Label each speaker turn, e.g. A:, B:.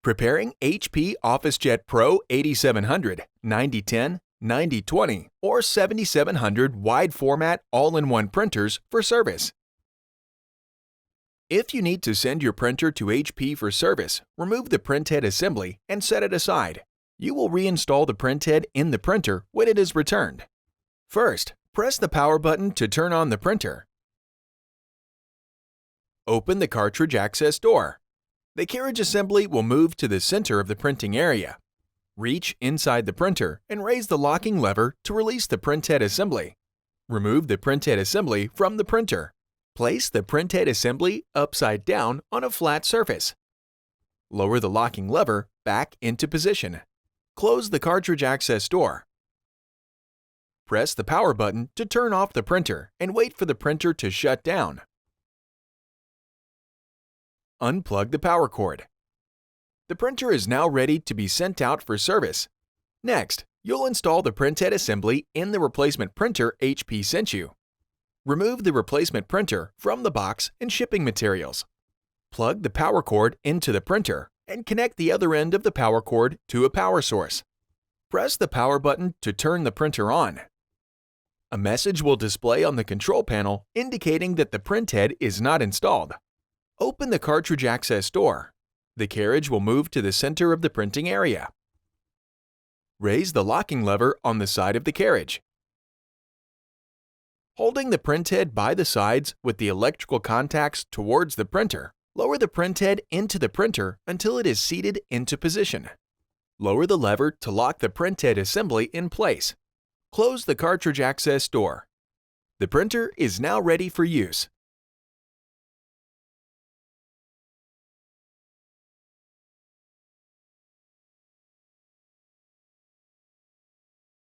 A: Preparing HP OfficeJet Pro 8700, 9010, 9020, or 7700 wide format all-in-one printers for service. If you need to send your printer to HP for service, remove the printhead assembly and set it aside. You will reinstall the printhead in the printer when it is returned. First, press the power button to turn on the printer. Open the cartridge access door. The carriage assembly will move to the center of the printing area. Reach inside the printer and raise the locking lever to release the printhead assembly. Remove the printhead assembly from the printer. Place the printhead assembly upside down on a flat surface. Lower the locking lever back into position. Close the cartridge access door. Press the power button to turn off the printer and wait for the printer to shut down. Unplug the power cord. The printer is now ready to be sent out for service. Next, you'll install the printhead assembly in the replacement printer HP sent you. Remove the replacement printer from the box and shipping materials. Plug the power cord into the printer and connect the other end of the power cord to a power source. Press the power button to turn the printer on. A message will display on the control panel indicating that the printhead is not installed. Open the cartridge access door. The carriage will move to the center of the printing area. Raise the locking lever on the side of the carriage. Holding the printhead by the sides with the electrical contacts towards the printer, lower the printhead into the printer until it is seated into position. Lower the lever to lock the printhead assembly in place. Close the cartridge access door. The printer is now ready for use.